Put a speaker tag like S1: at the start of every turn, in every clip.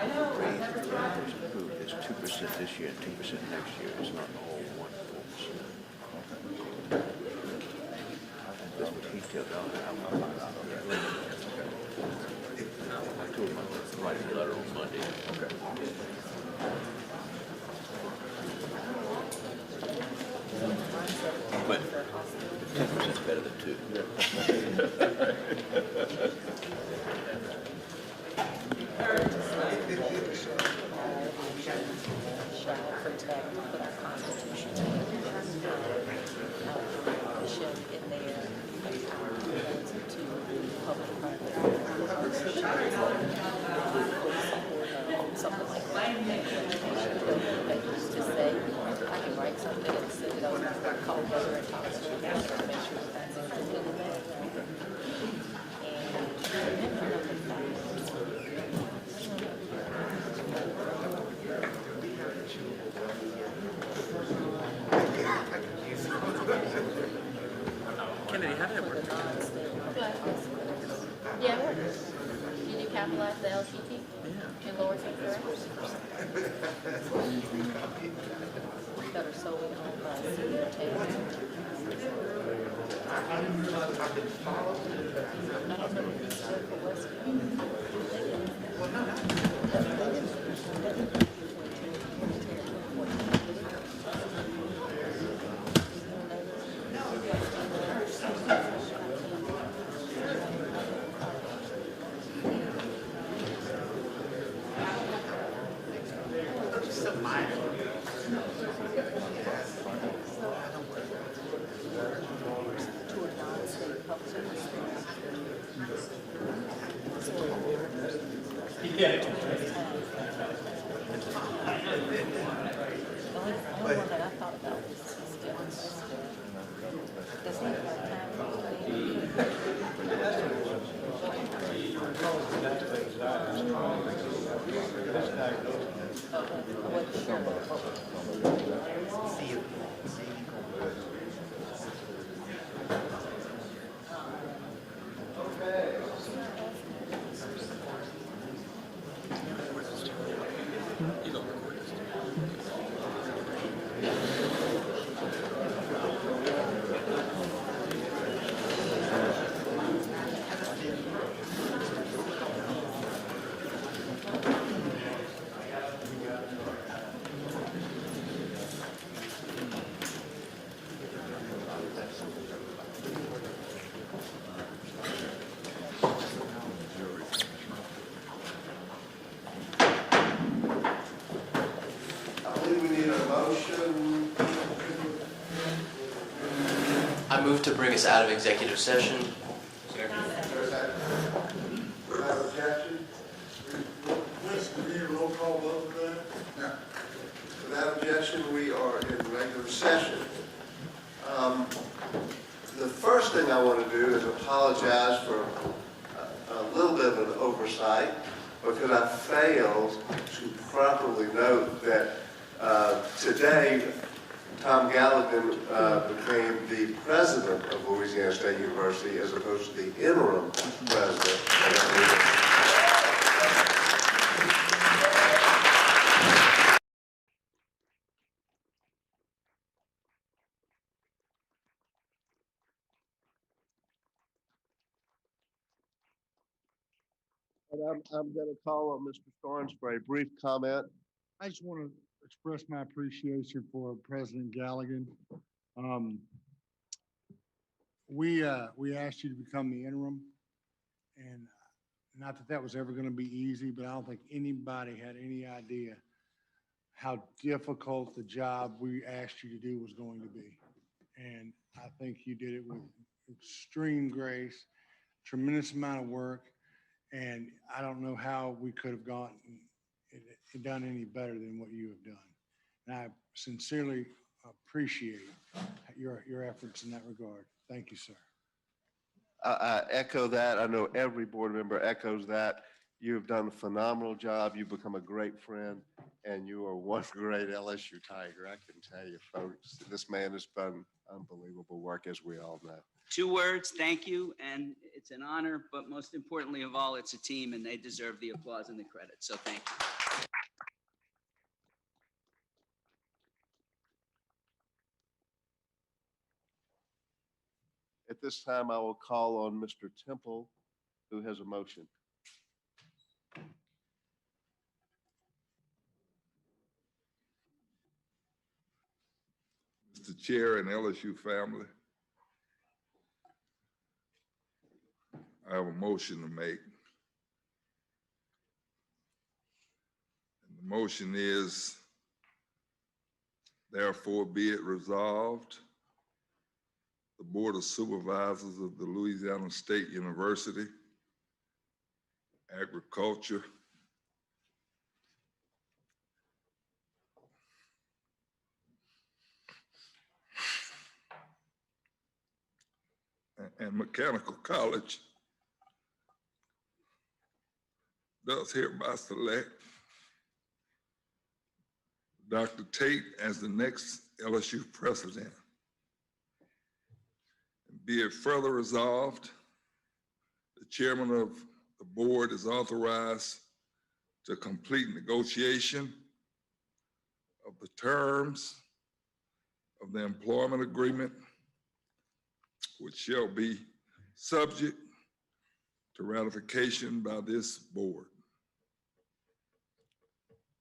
S1: approved, it's 2% this year and 2% next year. It's not the whole 1%. That's what he tells me. I told him I was writing a letter on Monday. Okay. But 10% is better than 2.
S2: Shall protect what our Constitution should in there to public-private something like that. They used to say, I can write something and send it over, call brother and talk to them, make sure that that's included in there.
S3: Kennedy, how did it work?
S2: Yeah, it works. Did you capitalize the LCT? Yeah. In lowercase letters? That are solely owned by Tate. I don't know if it's for
S4: I move to bring us out of executive session.
S5: Without objection? Yes, we need a roll call vote for that? Yeah. Without objection, we are in regular session. The first thing I want to do is apologize for a little bit of an oversight because I failed to properly note that today Tom Galligan became the president of Louisiana State University as opposed to the interim president. And I'm going to call on Mr. Starnes for a brief comment.
S6: I just want to express my appreciation for President Galligan. We asked you to become the interim, and not that that was ever going to be easy, but I don't think anybody had any idea how difficult the job we asked you to do was going to be. And I think you did it with extreme grace, tremendous amount of work, and I don't know how we could have gotten it done any better than what you have done. And I sincerely appreciate your efforts in that regard. Thank you, sir.
S5: I echo that. I know every board member echoes that. You have done a phenomenal job. You've become a great friend, and you are one great LSU Tiger. I can tell you, folks, this man has done unbelievable work, as we all know.
S7: 2 words, thank you, and
S3: It's an honor, but most importantly of all, it's a team, and they deserve the applause and the credit. So thank you.
S5: At this time, I will call on Mr. Temple, who has a motion.
S7: Mr. Chair and LSU family, I have a motion to make. And the motion is, therefore be it resolved, the Board of Supervisors of the Louisiana State University, Agriculture, and Mechanical College does hereby select Dr. Tate as the next LSU president. And be it further resolved, the chairman of the board is authorized to complete negotiation of the terms of the employment agreement, which shall be subject to ratification by this board.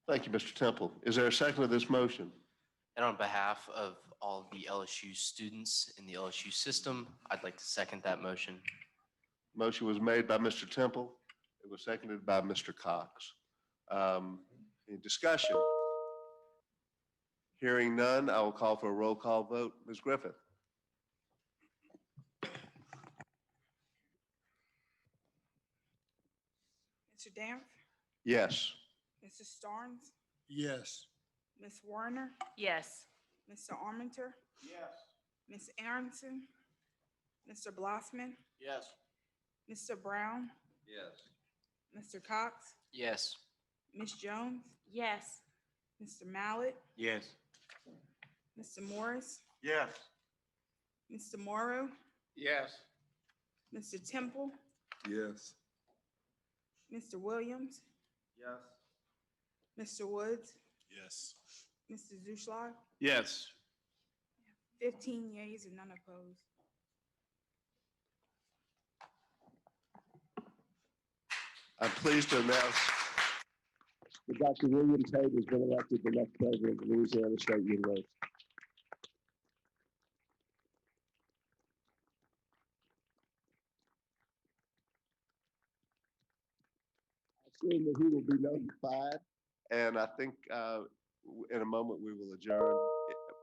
S5: Thank you, Mr. Temple. Is there a second to this motion?
S4: And on behalf of all of the LSU students in the LSU system, I'd like to second that motion.
S5: Motion was made by Mr. Temple. It was seconded by Mr. Cox. Any discussion? Hearing none, I will call for a roll call vote. Ms. Griffith?
S8: Mr. Danf,
S5: Yes.
S8: Mr. Starnes,
S6: Yes.
S8: Ms. Warner,
S2: Yes.
S8: Mr. Armenter. Yes. Ms. Aronson, Mr. Blossman,
S4: Yes.
S8: Mr. Brown,
S5: Yes.
S8: Mr. Cox,
S4: Yes.
S8: Ms. Jones,
S2: Yes.
S8: Mr. Mallett,
S1: Yes.
S8: Mr. Morris,
S1: Yes.
S8: Mr. Morrow,
S1: Yes.
S8: Mr. Temple,
S7: Yes.
S8: Mr. Williams,
S1: Yes.
S8: Mr. Woods,
S6: Yes.
S8: Mr. Zuschlag,
S1: Yes.
S8: 15 yeas and none opposed.
S5: I'm pleased to announce that Dr. William Tate has been elected the next president of Louisiana State University. I assume that he will be notified, and I think in a moment we will adjourn.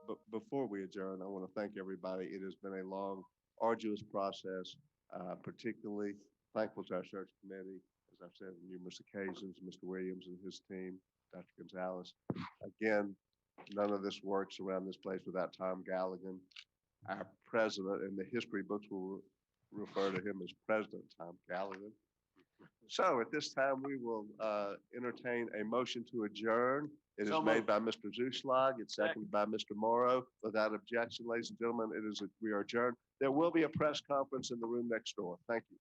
S5: But before we adjourn, I want to thank everybody. It has been a long, arduous process, particularly thankful to our search committee, as I've said on numerous occasions, Mr. Williams and his team, Dr. Gonzalez. Again, none of this works around this place without Tom Galligan, our president, and the history books will refer to him as President Tom Galligan. So at this time, we will entertain a motion to adjourn. It is made by Mr. Zuschlag. It's seconded by Mr. Morrow. Without objection, ladies and gentlemen, we are adjourned. There will be a press conference in the room next door. Thank you.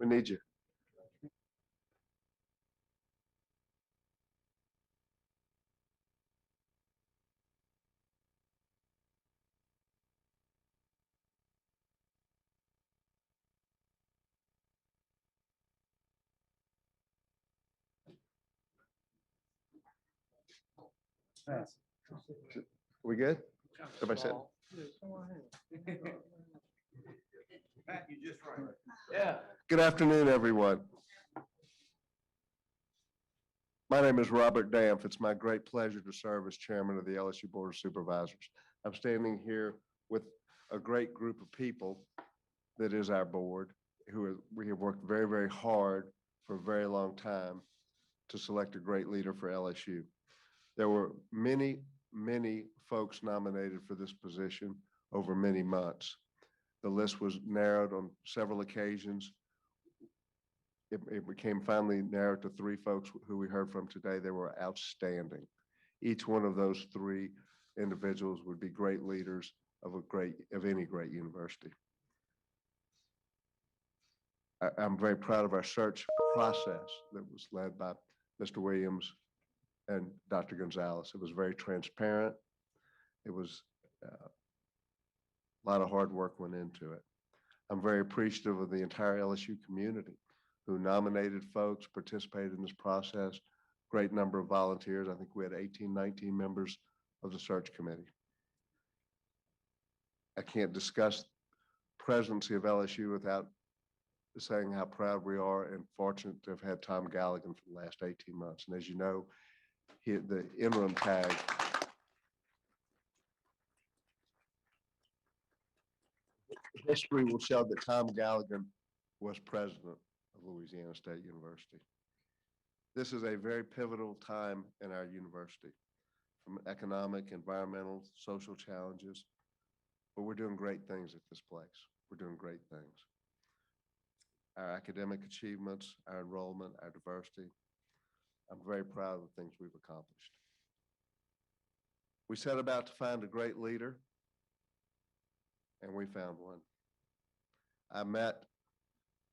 S5: We need you. We good? Everybody said. Good afternoon, everyone. My name is Robert Dampf. It's my great pleasure to serve as chairman of the LSU Board of Supervisors. I'm standing here with a great group of people that is our board, we have worked very, very hard for a very long time to select a great leader for LSU. There were many, many folks nominated for this position over many months. The list was narrowed on several occasions. It became finally narrowed to 3 folks who we heard from today. They were outstanding. Each one of those 3 individuals would be great leaders of any great university. I'm very proud of our search process that was led by Mr. Williams and Dr. Gonzalez. It was very transparent. It was a lot of hard work went into it. I'm very appreciative of the entire LSU community who nominated folks, participated in this process. Great number of volunteers. I think we had 18, 19 members of the search committee. I can't discuss presidency of LSU without saying how proud we are and fortunate to have had Tom Galligan for the last 18 months. And as you know, the interim tag history will show that Tom Galligan was president of Louisiana State University. This is a very pivotal time in our university, from economic, environmental, social challenges, but we're doing great things at this place. We're doing great things. Our academic achievements, our enrollment, our diversity. I'm very proud of the things we've accomplished. We set about to find a great leader, and we found one. I met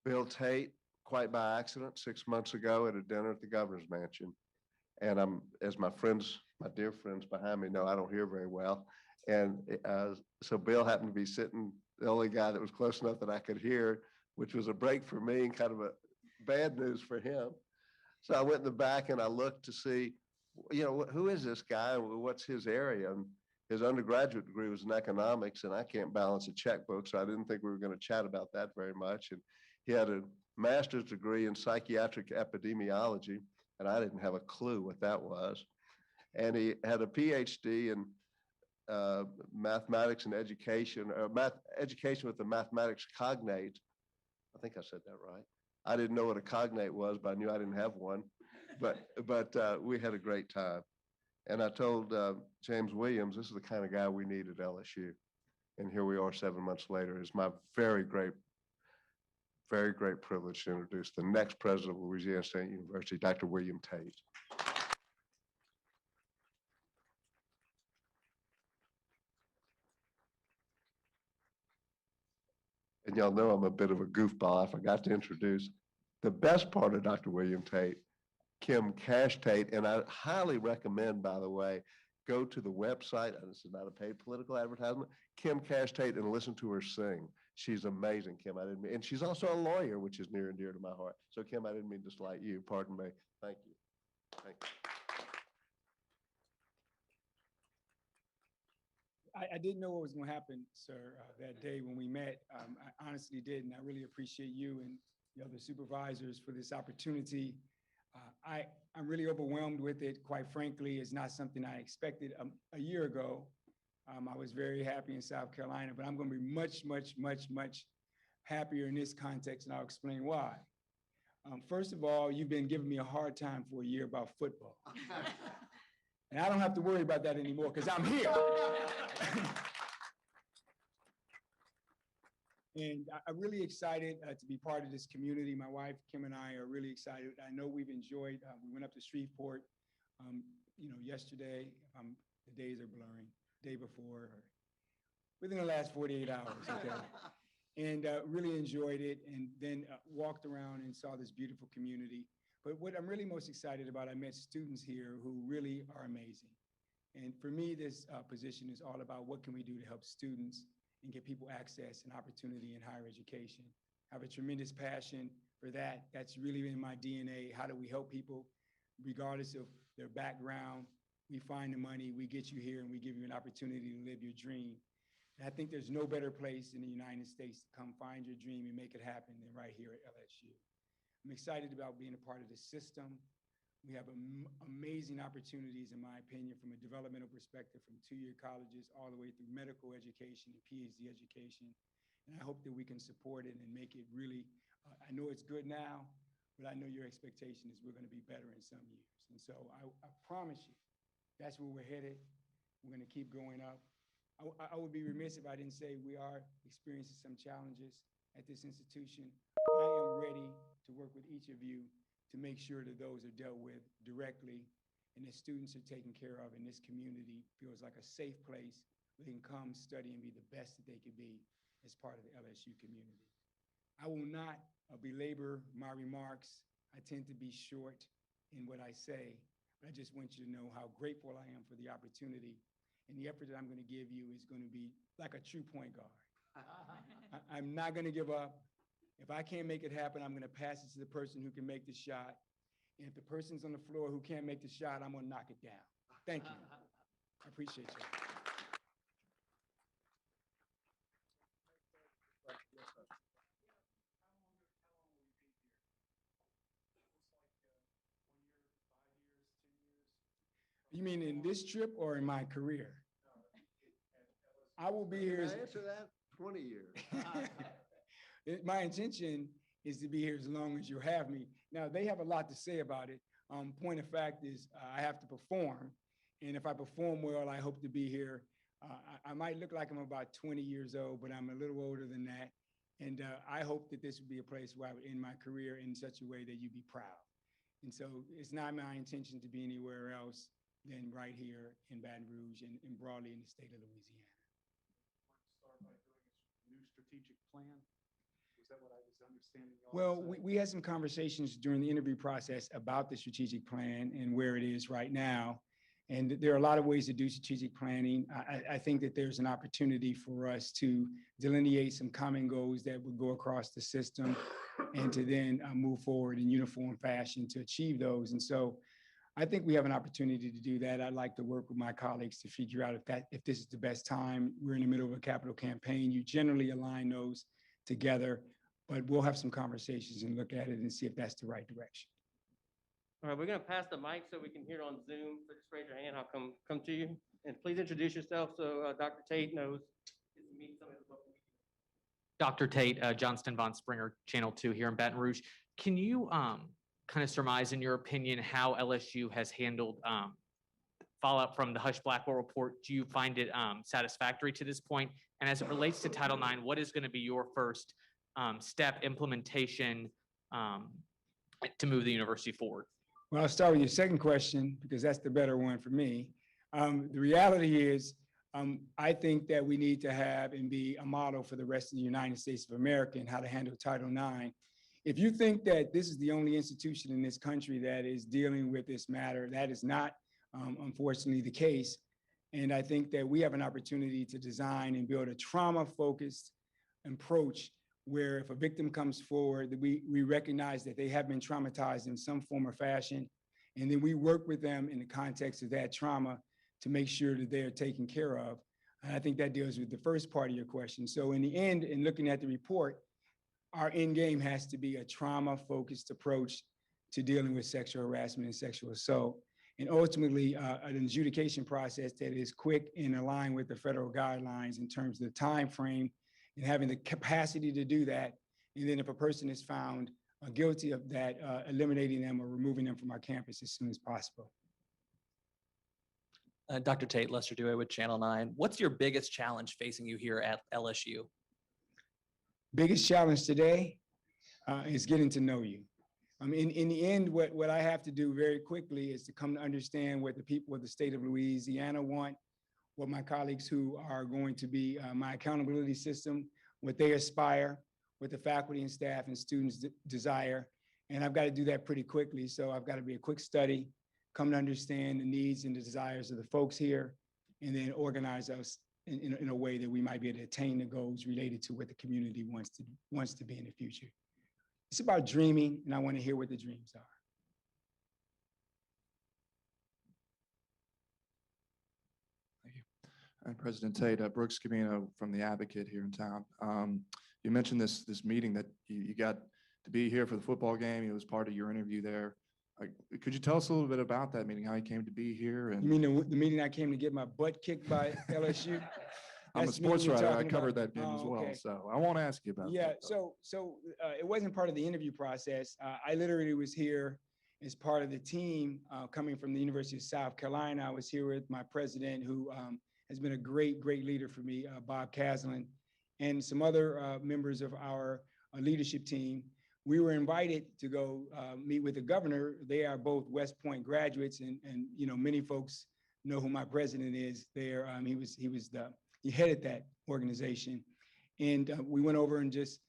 S5: Bill Tate quite by accident 6 months ago at a dinner at the governor's mansion. And as my dear friends behind me know, I don't hear very well. And so Bill happened to be sitting, the only guy that was close enough that I could hear, which was a break for me and kind of a bad news for him. So I went in the back and I looked to see, who is this guy? What's his area? And his undergraduate degree was in economics, and I can't balance a checkbook, so I didn't think we were going to chat about that very much. And he had a master's degree in psychiatric epidemiology, and I didn't have a clue what that was. And he had a PhD in mathematics and education, education with the mathematics cognate. I think I said that right. I didn't know what a cognate was, but I knew I didn't have one. But we had a great time. And I told James Williams, this is the kind of guy we need at LSU. And here we are 7 months later. It's my very great privilege to introduce the next president of Louisiana State University, Dr. William Tate. And y'all know I'm a bit of a goofball. I forgot to introduce the best part of Dr. William Tate, Kim Cash Tate. And I highly recommend, by the way, go to the website, and this is not a paid political advertisement, Kim Cash Tate, and listen to her sing. She's amazing, Kim. And she's also a lawyer, which is near and dear to my heart. So Kim, I didn't mean to slight you. Pardon me. Thank you. Thank you.
S9: I didn't know what was going to happen, sir, that day when we met. I honestly did, and I really appreciate you and the other supervisors for this opportunity. I'm really overwhelmed with it. Quite frankly, it's not something I expected a year ago. I was very happy in South Carolina, but I'm going to be much, much, much, much happier in this context, and I'll explain why. First of all, you've been giving me a hard time for a year about football. And I don't have to worry about that anymore because I'm here. And I'm really excited to be part of this community. My wife, Kim, and I are really excited. I know we've enjoyed, we went up to Shreveport, yesterday. The days are blurring, day before, or within the last 48 hours, okay? and really enjoyed it, and then walked around and saw this beautiful community. But what I'm really most excited about, I met students here who really are amazing. And for me, this position is all about what can we do to help students and get people access and opportunity in higher education. I have a tremendous passion for that. That's really in my DNA. How do we help people regardless of their background? We find the money, we get you here, and we give you an opportunity to live your dream. And I think there's no better place in the United States to come find your dream and make it happen than right here at LSU. I'm excited about being a part of the system. We have amazing opportunities, in my opinion, from a developmental perspective, from two-year colleges all the way through medical education and PhD education. And I hope that we can support it and make it really, I know it's good now, but I know your expectation is we're going to be better in some years. And so I promise you, that's where we're headed. We're going to keep going up. I would be remiss if I didn't say we are experiencing some challenges at this institution. I am ready to work with each of you to make sure that those are dealt with directly and that students are taken care of and this community feels like a safe place where they can come, study, and be the best that they can be as part of the LSU community. I will not belabor my remarks. I tend to be short in what I say, but I just want you to know how grateful I am for the opportunity, and the effort that I'm going to give you is going to be like a true point guard. I'm not going to give up. If I can't make it happen, I'm going to pass it to the person who can make the shot. And if the person's on the floor who can't make the shot, I'm going to knock it down. Thank you. I appreciate you. You mean in this trip or in my career? I will be here.
S1: Can I answer that? 20 years.
S9: My intention is to be here as long as you have me. Now, they have a lot to say about it. Point of fact is I have to perform. And if I perform well, I hope to be here. I might look like I'm about 20 years old, but I'm a little older than that. And I hope that this would be a place where I would end my career in such a way that you'd be proud. And so it's not my intention to be anywhere else than right here in Baton Rouge and broadly in the state of Louisiana.
S10: Start by doing a new strategic plan. Was that what I was understanding?
S9: Well, we had some conversations during the interview process about the strategic plan and where it is right now. And there are a lot of ways to do strategic planning. I think that there's an opportunity for us to delineate some common goals that would go across the system and to then move forward in uniform fashion to achieve those. And so I think we have an opportunity to do that. I'd like to work with my colleagues to figure out if this is the best time. We're in the middle of a capital campaign. You generally align those together, but we'll have some conversations and look at it and see if that's the right direction.
S11: All right, we're going to pass the mic so we can hear it on Zoom. So just raise your hand. I'll come to you. And please introduce yourself so Dr. Tate knows.
S12: Dr. Tate, Johnston Von Springer, Channel 2 here in Baton Rouge. Can you kind of surmise, in your opinion, how LSU has handled fallout from the Hush Blackwell report? Do you find it satisfactory to this point? And as it relates to Title IX, what is going to be your first step implementation to move the university forward?
S9: Well, I'll start with your second question because that's the better one for me. The reality is, I think that we need to have and be a model for the rest of the United States of America and how to handle Title IX. If you think that this is the only institution in this country that is dealing with this matter, that is not, unfortunately, the case. And I think that we have an opportunity to design and build a trauma-focused approach where if a victim comes forward, that we recognize that they have been traumatized in some form or fashion, and then we work with them in the context of that trauma to make sure that they are taken care of. And I think that deals with the first part of your question. So in the end, in looking at the report, our end game has to be a trauma-focused approach to dealing with sexual harassment and sexual assault, and ultimately an adjudication process that is quick and aligned with the federal guidelines in terms of the time frame and having the capacity to do that. And then if a person is found guilty of that, eliminating them or removing them from our campus as soon as possible.
S13: Dr. Tate, Lester Dewey with Channel 9. What's your biggest challenge facing you here at LSU?
S9: Biggest challenge today is getting to know you. In the end, what I have to do very quickly is to come to understand what the people of the state of Louisiana want, what my colleagues who are going to be my accountability system what they aspire, what the faculty and staff and students desire. And I've got to do that pretty quickly. So I've got to be a quick study, come to understand the needs and the desires of the folks here, and then organize us in a way that we might be able to attain the goals related to what the community wants to be in the future. It's about dreaming, and I want to hear what the dreams are.
S14: And President Tate, Brooks Camino from the Advocate here in town. You mentioned this meeting that you got to be here for the football game. It was part of your interview there. Could you tell us a little bit about that meeting, how you came to be here? And
S9: You mean the meeting I came to get my butt kicked by LSU?
S14: I'm a
S9: That's the meeting
S14: sports
S9: you're
S14: writer. I
S9: talking
S14: covered
S9: about?
S14: that game as
S9: Oh,
S14: well,
S9: okay.
S14: so I won't ask you about
S9: Yeah,
S14: that. though.
S9: so it wasn't part of the interview process. I literally was here as part of the team coming from the University of South Carolina. I was here with my president, who has been a great leader for me, Bob Caslin, and some other members of our leadership team. We were invited to go meet with the governor. They are both West Point graduates, and you know, many folks know who my president is there. He headed that organization. And we went over and just,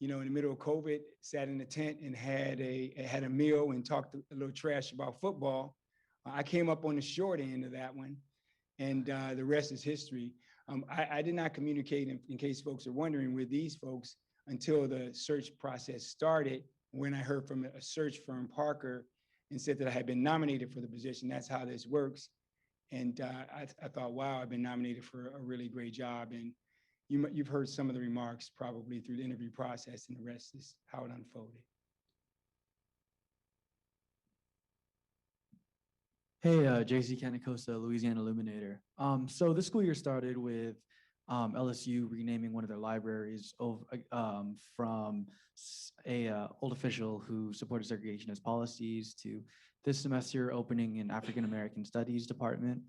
S9: you know, in the middle of COVID, sat in a tent and had a meal and talked a little trash about football. I came up on the short end of that one, and the rest is history. I did not communicate, in case folks are wondering, with these folks until the search process started, when I heard from a search firm, Parker, and said that I had been nominated for the position. That's how this works. And I thought, wow, I've been nominated for a really great job. And you've heard some of the remarks probably through the interview process, and the rest is how it unfolded.
S15: Hey, JC Canicosa, Louisiana Illuminator. So this school year started with LSU renaming one of their libraries from a old official who supported segregationist policies to this semester opening an African American Studies department.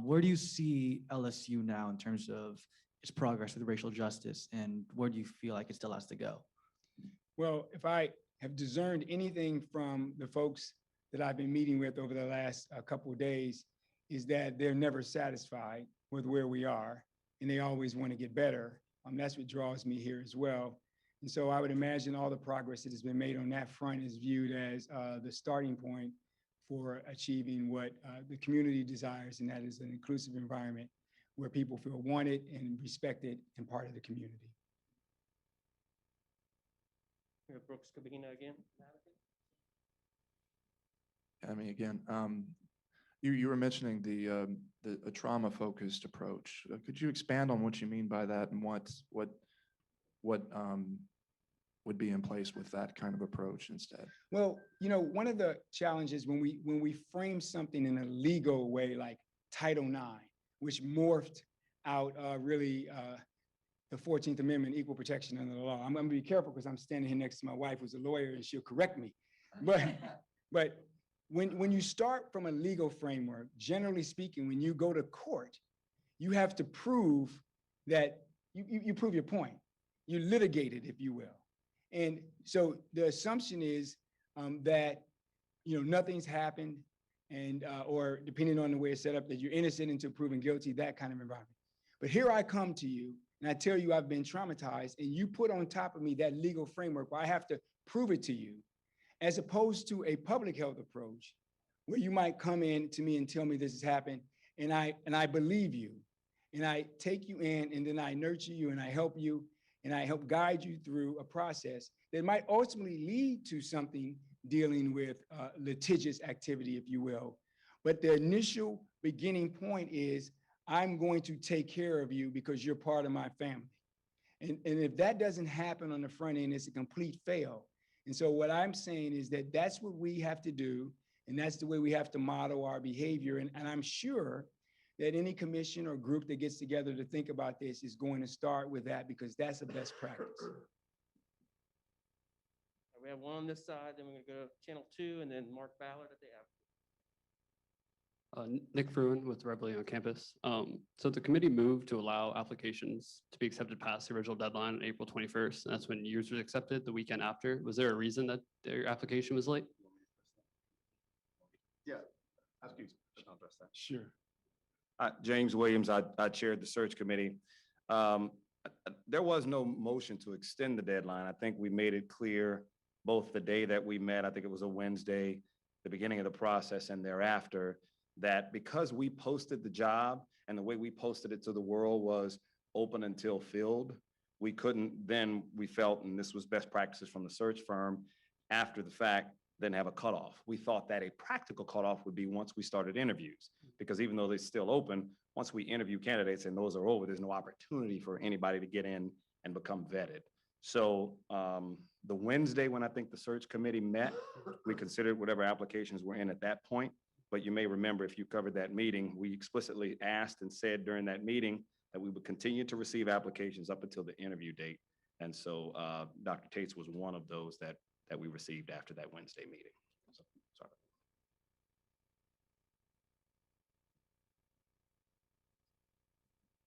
S15: Where do you see LSU now in terms of its progress with racial justice, and where do you feel like it still has to go?
S9: Well, if I have discerned anything from the folks that I've been meeting with over the last couple of days, is that they're never satisfied with where we are, and they always want to get better. That's what draws me here as well. And so I would imagine all the progress that has been made on that front is viewed as the starting point for achieving what the community desires, and that is an inclusive environment where people feel wanted and respected and part of the community.
S11: Brooks Cabina again.
S14: I mean, again, you were mentioning a trauma-focused approach. Could you expand on what you mean by that, and what would be in place with that kind of approach instead?
S9: Well, you know, one of the challenges when we frame something in a legal way, like Title IX, which morphed out really the 14th Amendment, equal protection under the law. I'm gonna be careful because I'm standing here next to my wife, who's a lawyer, and she'll correct me. But when you start from a legal framework, generally speaking, when you go to court, you have to prove that you prove your point. You litigate it, if you will. And so the assumption is that, you know, nothing's happened, and or depending on the way it's set up, that you're innocent until proven guilty, that kind of environment. But here I come to you and I tell you I've been traumatized, and you put on top of me that legal framework where I have to prove it to you, as opposed to a public health approach where you might come in to me and tell me this has happened, and I believe you, and I take you in, and then I nurture you, and I help you, and I help guide you through a process that might ultimately lead to something dealing with litigious activity, if you will. But the initial beginning point is, I'm going to take care of you because you're part of my family. And if that doesn't happen on the front end, it's a complete fail. And so what I'm saying is that that's what we have to do, and that's the way we have to model our behavior. And I'm sure that any commission or group that gets together to think about this is going to start with that, because that's the best practice.
S11: We have one on this side, then we're gonna go to Channel 2, and then Mark Ballard at the African.
S16: Nick Fruin with Rebel on campus. So the committee moved to allow applications to be accepted past the original deadline on April 21st. And that's when yours was accepted the weekend after. Was there a reason that their application was late?
S10: Yeah, excuse me, I'll address that.
S9: Sure.
S17: James Williams, I chaired the search committee. there was no motion to extend the deadline. I think we made it clear both the day that we met, I think it was a Wednesday, the beginning of the process and thereafter, that because we posted the job and the way we posted it to the world was open until filled, we couldn't then, we felt, and this was best practices from the search firm, after the fact, then have a cutoff. We thought that a practical cutoff would be once we started interviews, because even though they're still open, once we interview candidates and those are over, there's no opportunity for anybody to get in and become vetted. So the Wednesday when I think the search committee met, we considered whatever applications were in at that point. But you may remember if you covered that meeting, we explicitly asked and said during that meeting that we would continue to receive applications up until the interview date. And so Dr. Tate's was one of those that we received after that Wednesday meeting. So, sorry.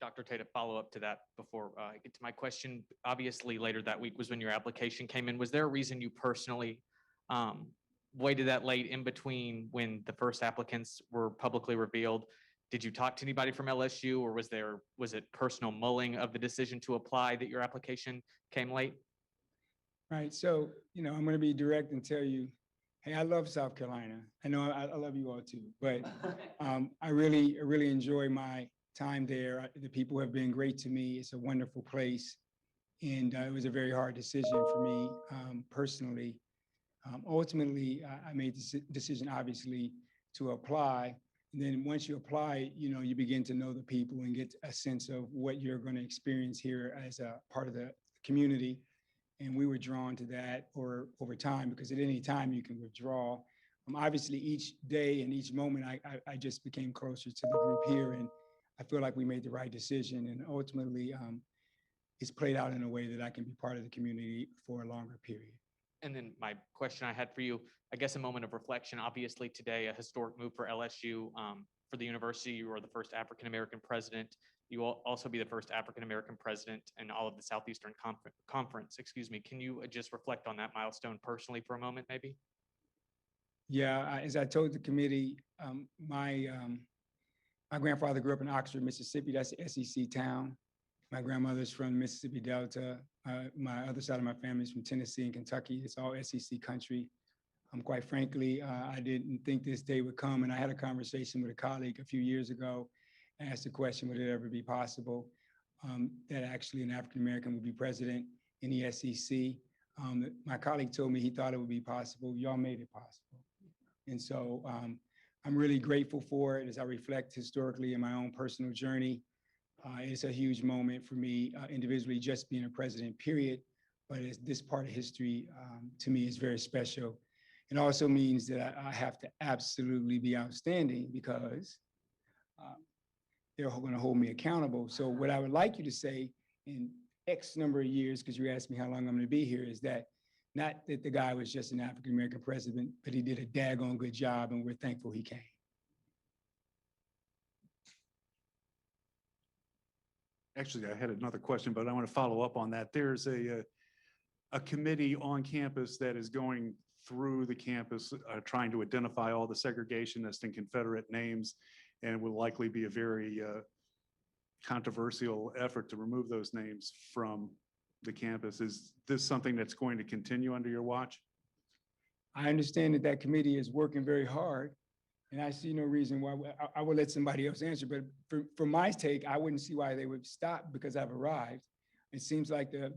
S12: Dr. Tate, a follow-up to that before I get to my question. Obviously, later that week was when your application came in. Was there a reason you personally waited that late in between when the first applicants were publicly revealed? Did you talk to anybody from LSU, or was it personal mulling of the decision to apply that your application came late?
S9: Right. So, I'm going to be direct and tell you, hey, I love South Carolina. I know I love you all too, but I really enjoy my time there. The people have been great to me. It's a wonderful place. And it was a very hard decision for me personally. Ultimately, I made the decision, obviously, to apply. And then once you apply, you begin to know the people and get a sense of what you're going to experience here as a part of the community. And we were drawn to that over time, because at any time you can withdraw. Obviously, each day and each moment, I just became closer to the group here. And I feel like we made the right decision. And ultimately, it's played out in a way that I can be part of the community for a longer period.
S12: And then my question I had for you, I guess a moment of reflection. Obviously today, a historic move for LSU, for the university. You are the first African-American president. You will also be the first African-American president in all of the Southeastern Conference, excuse me. Can you just reflect on that milestone personally for a moment, maybe?
S9: Yeah, as I told the committee, my grandfather grew up in Oxford, Mississippi. That's an SEC town. My grandmother's from Mississippi Delta. My other side of my family is from Tennessee and Kentucky. It's all SEC country. Quite frankly, I didn't think this day would come. And I had a conversation with a colleague a few years ago, asked the question, would it ever be possible that actually an African-American would be president in the SEC? My colleague told me he thought it would be possible. Y'all made it possible. And so I'm really grateful for it as I reflect historically in my own personal journey. It's a huge moment for me individually, just being a president, period. But this part of history to me is very special. It also means that I have to absolutely be outstanding, because they're going to hold me accountable. So what I would like you to say in X number of years, because you asked me how long I'm going to be here, is that not that the guy was just an African-American president, but he did a daggone good job, and we're thankful he came.
S10: Actually, I had another question, but I want to follow up on that. There's a committee on campus that is going through the campus, trying to identify all the segregationist and Confederate names, and it will likely be a very controversial effort to remove those names from the campus. Is this something that's going to continue under your watch?
S9: I understand that committee is working very hard, and I see no reason why. I will let somebody else answer, but for my take, I wouldn't see why they would stop, because I've arrived. It seems like the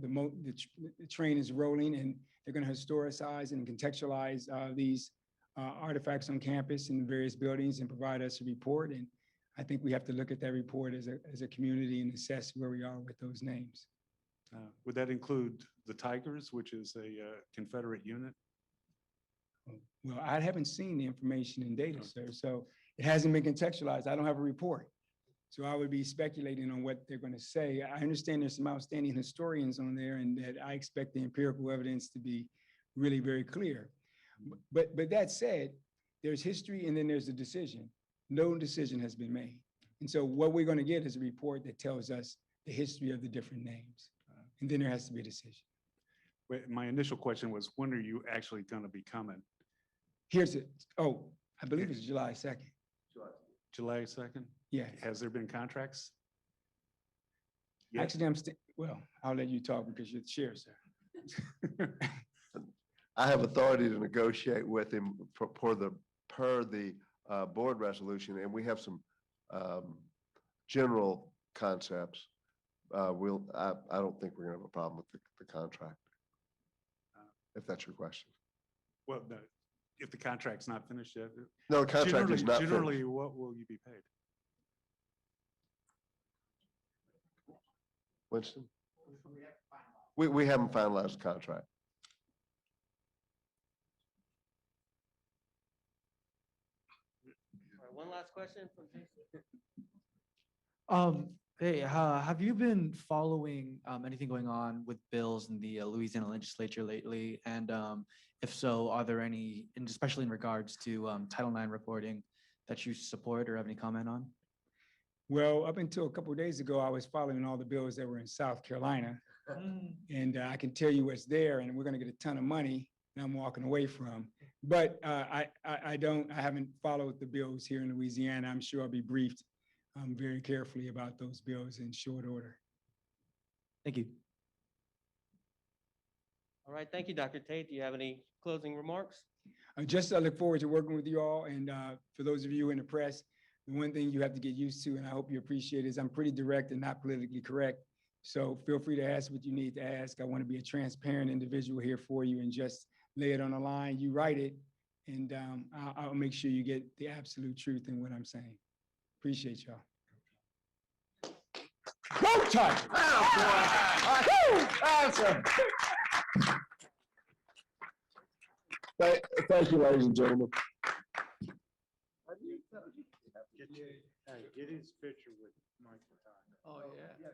S9: train is rolling, and they're going to historicize and contextualize these artifacts on campus and various buildings and provide us a report. And I think we have to look at that report as a community and assess where we are with those names.
S10: Would that include the Tigers, which is a Confederate unit?
S9: Well, I haven't seen the information in data, sir, so it hasn't been contextualized. I don't have a report. So I would be speculating on what they're going to say. I understand there's some outstanding historians on there, and that I expect the empirical evidence to be really very clear. But that said, there's history and then there's a decision. No decision has been made. And so what we're going to get is a report that tells us the history of the different names. And then there has to be a decision.
S10: My initial question was, when are you actually going to be coming?
S9: Here's it. Oh, I believe it's July 2nd.
S10: July 2nd?
S9: Yeah.
S10: Has there been contracts? Yeah.
S9: Actually, well, I'll let you talk because you're the chair, sir.
S5: I have authority to negotiate with him per the board resolution, and we have some general concepts. I don't think we're gonna have a problem with the contract, if that's your question.
S10: Well, no, if the contract's not finished yet.
S5: No, the contract is not
S10: Generally,
S5: finished.
S10: what will you be paid?
S5: Winston? We haven't finalized the contract.
S11: All right, one last question from Jason.
S15: Hey, have you been following anything going on with bills in the Louisiana legislature lately? And if so, are there any, and especially in regards to Title IX reporting, that you support or have any comment on?
S9: Well, up until a couple of days ago, I was following all the bills that were in South Carolina. And I can tell you what's there, and we're gonna get a ton of money that I'm walking away from. But I haven't followed the bills here in Louisiana. I'm sure I'll be briefed very carefully about those bills in short order.
S15: Thank you.
S11: All right, thank you, Dr. Tate. Do you have any closing remarks?
S9: I look forward to working with you all. And for those of you in the press, the one thing you have to get used to, and I hope you appreciate, is I'm pretty direct and not politically correct. So feel free to ask what you need to ask. I want to be a transparent individual here for you and just lay it on the line. You write it, and I'll make sure you get the absolute truth in what I'm saying. Appreciate y'all. Go Tate!
S5: Thank you, ladies and gentlemen.
S1: Get his picture with Mike.
S13: Oh, yeah.